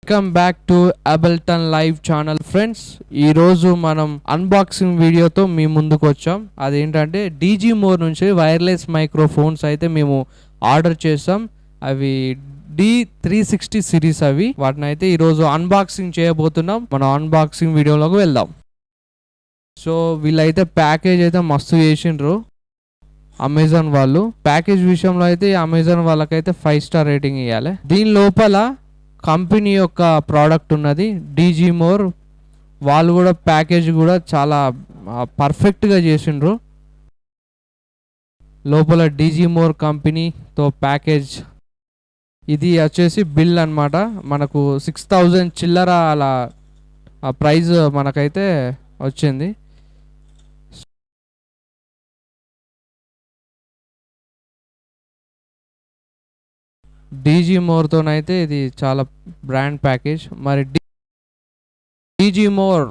Welcome back to Ableton live channel friends. ఈరోజు మనం unboxing వీడియోతో మీ ముందుకు వచ్చాం. అదేంటంటే డీజీ మోర్ నుంచి వైర్లెస్ మైక్రోఫోన్స్ అయితే మేము ఆర్డర్ చేసాం. అవి D360 సిరీస్ అవి. వాటిని అయితే ఈరోజు అన్బాక్సింగ్ చేయబోతున్నాం. మనం అన్బాక్సింగ్ వీడియోలోకి వెళ్దాం. సో వీళ్ళైతే ప్యాకేజ్ అయితే మస్తు చేసిండ్రు అమెజాన్ వాళ్ళు. ప్యాకేజ్ విషయంలో అయితే అమెజాన్ వాళ్ళకైతే 5 స్టార్ రేటింగ్ ఇవ్వాలి. దీని లోపల కంపెనీ యొక్క ప్రోడక్ట్ ఉన్నది డీజీ మోర్. వాళ్ళు కూడా ప్యాకేజ్ కూడా చాలా పర్ఫెక్ట్గా చేసిండ్రు. లోపల డీజీ మోర్ కంపెనీతో ప్యాకేజ్ ఇది వచ్చేసి బిల్ అన్నమాట. మనకు 6000 చిల్లర అలా ప్రైజ్ మనకైతే వచ్చింది. డీజీ మోర్తోనైతే ఇది చాలా బ్రాండ్ ప్యాకేజ్. మరి డీజీ మోర్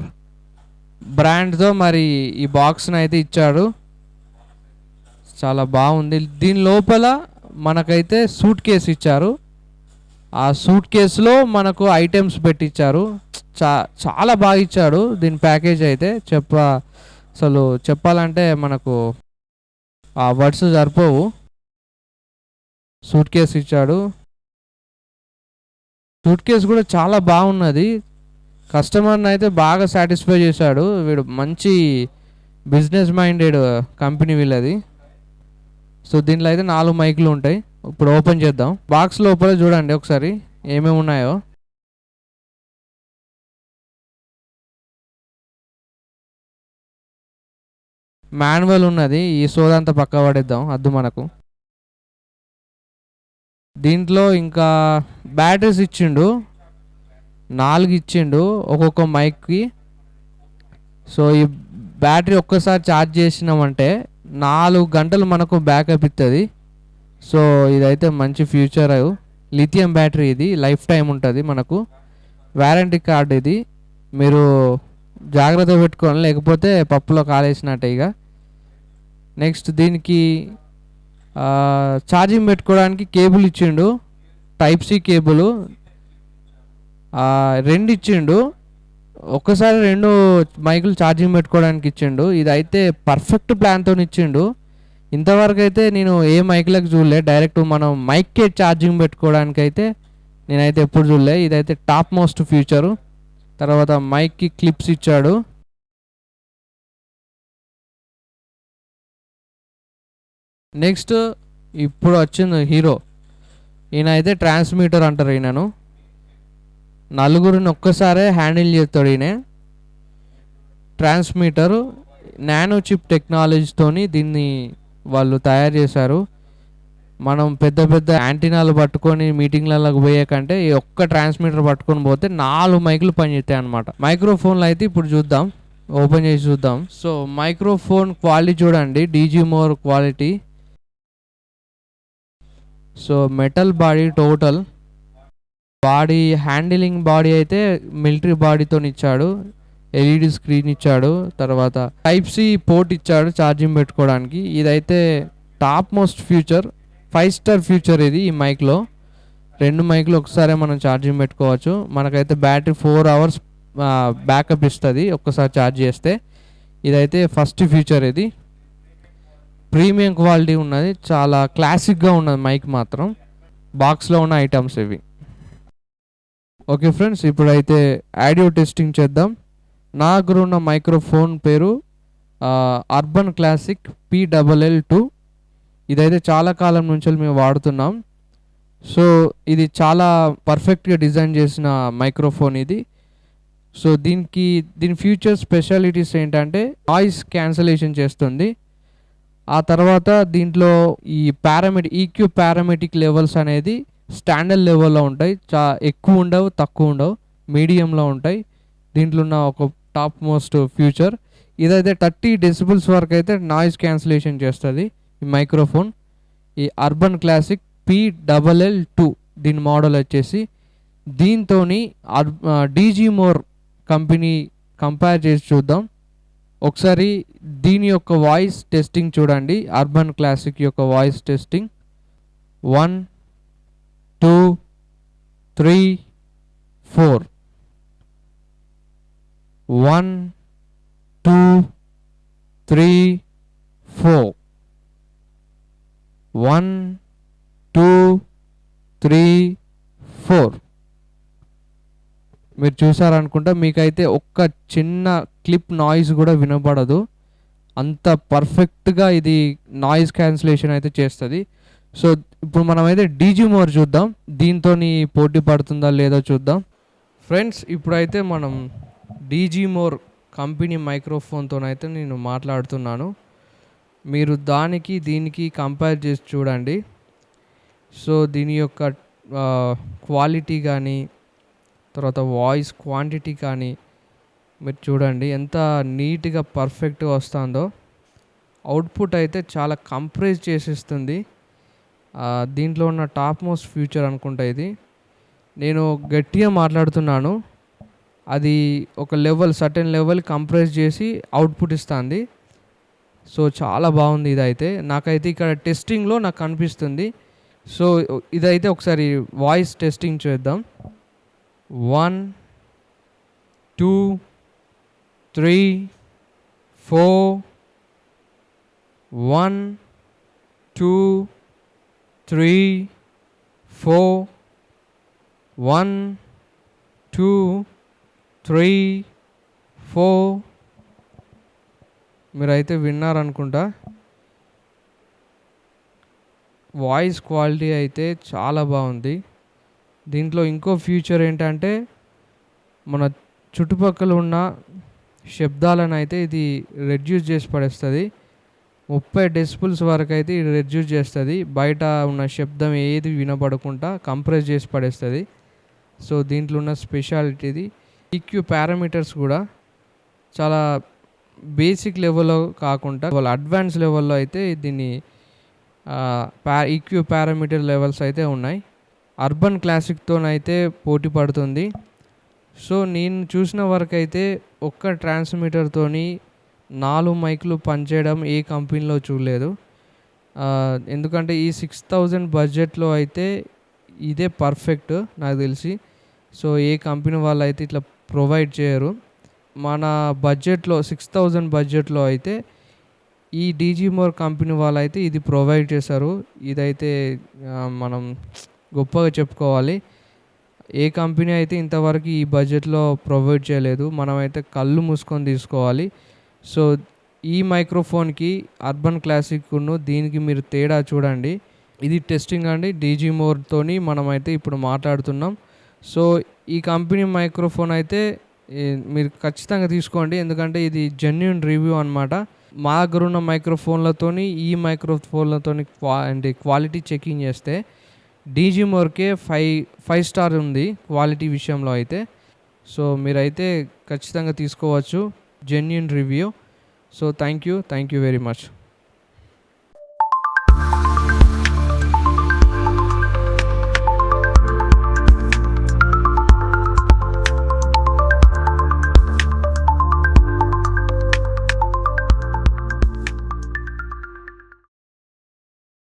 బ్రాండ్తో మరి ఈ బాక్స్ని అయితే ఇచ్చాడు. చాలా బాగుంది. దీని లోపల మనకైతే సూట్ కేసు ఇచ్చారు. ఆ సూట్ కేసులో మనకు ఐటమ్స్ పెట్టించారు. చాలా బాగా ఇచ్చాడు దీని ప్యాకేజ్ అయితే. అసలు చెప్పాలంటే మనకు ఆ వర్డ్స్ సరిపోవు. సూట్ కేసు ఇచ్చాడు. సూట్ కేసు కూడా చాలా బాగున్నది. కస్టమర్ని అయితే బాగా సాటిస్ఫై చేశాడు. వీడు మంచి బిజినెస్ మైండెడ్ కంపెనీ వీళ్ళది. సో దీంట్లో అయితే 4 మైకులు ఉంటాయి. ఇప్పుడు ఓపెన్ చేద్దాం. బాక్స్ లోపల చూడండి ఒకసారి ఏమేమి ఉన్నాయో. మాన్యువల్ ఉన్నది. ఈ సోదంతా పక్క పడేద్దాం అద్దు మనకు. దీంట్లో ఇంకా బ్యాటరీస్ ఇచ్చిండు, 4 ఇచ్చిండు ఒక్కొక్క మైక్కి. సో ఈ బ్యాటరీ ఒక్కసారి ఛార్జ్ చేసినామంటే 4 గంటలు మనకు బ్యాకప్ ఇస్తుంది. సో ఇదైతే మంచి ఫ్యూచర్. లిథియం బ్యాటరీ, ఇది లైఫ్ టైం ఉంటుంది మనకు. వారంటీ కార్డ్ ఇది. మీరు జాగ్రత్త పెట్టుకోవాలి, లేకపోతే పప్పులో కాలేసినట్టే ఇక. నెక్స్ట్ దీనికి ఛార్జింగ్ పెట్టుకోవడానికి కేబుల్ ఇచ్చిండు, టైప్ సి కేబుల్ 2 ఇచ్చిండు. ఒక్కసారి 2 మైకులు ఛార్జింగ్ పెట్టుకోవడానికి ఇచ్చిండు. ఇదైతే పర్ఫెక్ట్ ప్లాన్తో ఇచ్చిండు. ఇంతవరకు అయితే నేను ఏ మైక్లకు చూడలే. డైరెక్ట్ మనం మైక్కే ఛార్జింగ్ పెట్టుకోవడానికి అయితే నేనైతే ఎప్పుడు చూడలే. ఇదైతే టాప్ మోస్ట్ ఫ్యూచరు. తర్వాత మైక్కి క్లిప్స్ ఇచ్చాడు. నెక్స్ట్ ఇప్పుడు వచ్చింది హీరో. ఈయన అయితే ట్రాన్స్మిటర్ అంటారు. ఈయనను 4 ఒక్కసారే హ్యాండిల్ చేస్తాడు. ఈయన ట్రాన్స్మిటర్ నానో చిప్ టెక్నాలజీతోని దీన్ని వాళ్ళు తయారు చేశారు. మనం పెద్ద పెద్ద యాంటీనాలు పట్టుకొని మీటింగ్లకు పోయే కంటే ఈ ఒక్క ట్రాన్స్మిటర్ పట్టుకొని పోతే 4 మైకులు పనిచేస్తాయి అన్నమాట. మైక్రోఫోన్లు అయితే ఇప్పుడు చూద్దాం, ఓపెన్ చేసి చూద్దాం. సో మైక్రోఫోన్ క్వాలిటీ చూడండి, DG more quality. So metal body, total body handling body అయితే మిలిటరీ బాడీతో ఇచ్చాడు. ఎల్ఈడి స్క్రీన్ ఇచ్చాడు. తర్వాత టైప్ సి పోర్ట్ ఇచ్చాడు ఛార్జింగ్ పెట్టుకోవడానికి. ఇదైతే top most future, 5 star future ఇది. ఈ మైక్లో 2 మైకులు ఒకసారి మనం ఛార్జింగ్ పెట్టుకోవచ్చు. మనకైతే బ్యాటరీ 4 అవర్స్ బ్యాకప్ ఇస్తుంది ఒక్కసారి ఛార్జ్ చేస్తే. ఇదైతే ఫస్ట్ ఫ్యూచర్. ఇది ప్రీమియం క్వాలిటీ ఉన్నది, చాలా క్లాసిక్గా ఉన్నది మైక్ మాత్రం. బాక్స్లో ఉన్న ఐటమ్స్ ఇవి. ఓకే ఫ్రెండ్స్, ఇప్పుడైతే ఆడియో టెస్టింగ్ చేద్దాం. నా దగ్గర ఉన్న మైక్రోఫోన్ పేరు అర్బన్ క్లాసిక్ PLL2. ఇదైతే చాలా కాలం నుంచి మేము వాడుతున్నాం. సో ఇది చాలా పర్ఫెక్ట్గా డిజైన్ చేసిన మైక్రోఫోన్ ఇది. సో దీని ఫ్యూచర్ స్పెషాలిటీస్ ఏంటంటే నాయిస్ క్యాన్సలేషన్ చేస్తుంది. ఆ తర్వాత దీంట్లో ఈ ఈక్యూ పారామెటిక్ లెవెల్స్ అనేది స్టాండర్డ్ లెవెల్లో ఉంటాయి. ఎక్కువ ఉండవు, తక్కువ ఉండవు, మీడియంలో ఉంటాయి. దీంట్లో ఉన్న ఒక టాప్ మోస్ట్ ఫ్యూచర్ ఇదైతే 30 డెసిబుల్స్ వరకు అయితే నాయిస్ క్యాన్సిలేషన్ చేస్తుంది ఈ మైక్రోఫోన్. ఈ అర్బన్ క్లాసిక్ PLL2 దీని మోడల్ వచ్చేసి. దీంతో డీజీ మోర్ కంపెనీ కంపేర్ చేసి చూద్దాం ఒకసారి. దీని యొక్క వాయిస్ టెస్టింగ్ చూడండి. అర్బన్ క్లాసిక్ యొక్క వాయిస్ టెస్టింగ్ 1 2 3 4. 1 2 3 4. 1 2 3 4. మీరు చూసారనుకుంటా, మీకైతే ఒక్క చిన్న క్లిప్ నాయిస్ కూడా వినపడదు. అంత పర్ఫెక్ట్గా ఇది నాయిస్ క్యాన్సిలేషన్ అయితే చేస్తుంది. సో ఇప్పుడు మనమైతే డీజీ మోర్ చూద్దాం, దీంతో పోటీ పడుతుందా లేదో చూద్దాం. ఫ్రెండ్స్, ఇప్పుడైతే మనం డీజీ మోర్ కంపెనీ మైక్రోఫోన్తోనైతే నేను మాట్లాడుతున్నాను. మీరు దానికి దీనికి కంపేర్ చేసి చూడండి. సో దీని యొక్క క్వాలిటీ కానీ, తర్వాత వాయిస్ క్వాంటిటీ కానీ మీరు చూడండి ఎంత నీట్గా పర్ఫెక్ట్గా వస్తుందో. అవుట్పుట్ అయితే చాలా కంప్రెస్ చేసేస్తుంది. దీంట్లో ఉన్న టాప్ మోస్ట్ ఫ్యూచర్ అనుకుంటా ఇది. నేను గట్టిగా మాట్లాడుతున్నాను, అది ఒక లెవెల్, సర్టెన్ లెవెల్ కంప్రెస్ చేసి అవుట్పుట్ ఇస్తుంది. సో చాలా బాగుంది ఇదైతే. నాకైతే ఇక్కడ టెస్టింగ్లో నాకు కనిపిస్తుంది. సో ఇదైతే ఒకసారి వాయిస్ టెస్టింగ్ చేద్దాం. 1 2 3 4. 1 2 3 4. 1 2 3 4. మీరైతే విన్నారనుకుంటా. వాయిస్ క్వాలిటీ అయితే చాలా బాగుంది. దీంట్లో ఇంకో ఫీచర్ ఏంటంటే, మన చుట్టుపక్కల ఉన్న శబ్దాలను అయితే ఇది రెడ్యూస్ చేసి పడేస్తుంది. 30 డెసిబుల్స్ వరకు అయితే ఇది రెడ్యూస్ చేస్తుంది. బయట ఉన్న శబ్దం ఏది వినపడకుండా కంప్రెస్ చేసి పడేస్తుంది. సో దీంట్లో ఉన్న స్పెషాలిటీ ఇది. ఈక్యూ పారామీటర్స్ కూడా చాలా బేసిక్ లెవెల్లో కాకుండా వాళ్ళ అడ్వాన్స్ లెవెల్లో అయితే దీన్ని ఈక్యూ పారామీటర్ లెవెల్స్ అయితే ఉన్నాయి. అర్బన్ క్లాసిక్తోనైతే పోటీ పడుతుంది. సో నేను చూసిన వరకు అయితే ఒక్క ట్రాన్స్మిటర్తోని 4 మైకులు పనిచేయడం ఏ కంపెనీలో చూడలేదు. ఎందుకంటే ఈ 6000 బడ్జెట్లో అయితే ఇదే పర్ఫెక్ట్ నాకు తెలిసి. సో ఏ కంపెనీ వాళ్ళు అయితే ఇట్లా ప్రొవైడ్ చేయరు. మన బడ్జెట్లో 6000 బడ్జెట్లో అయితే ఈ డీజీ మోర్ కంపెనీ వాళ్ళు అయితే ఇది ప్రొవైడ్ చేశారు. ఇదైతే మనం గొప్పగా చెప్పుకోవాలి. ఏ కంపెనీ అయితే ఇంతవరకు ఈ బడ్జెట్లో ప్రొవైడ్ చేయలేదు. మనమైతే కళ్ళు మూసుకొని తీసుకోవాలి. సో ఈ మైక్రోఫోన్కి అర్బన్ క్లాసిక్ను దీనికి మీరు తేడా చూడండి. ఇది టెస్టింగ్ అండి. డీజీ మోర్తోని మనమైతే ఇప్పుడు మాట్లాడుతున్నాం. సో ఈ కంపెనీ మైక్రోఫోన్ అయితే మీరు ఖచ్చితంగా తీసుకోండి, ఎందుకంటే ఇది జెన్యూన్ రివ్యూ అనమాట. మా దగ్గర ఉన్న మైక్రోఫోన్లతోని ఈ మైక్రోఫోన్లతోని క్వాలిటీ చెకింగ్ చేస్తే డీజీ మోర్కే 5 స్టార్ ఉంది క్వాలిటీ విషయంలో అయితే. సో మీరైతే ఖచ్చితంగా తీసుకోవచ్చు, genuine review. So thank you very much.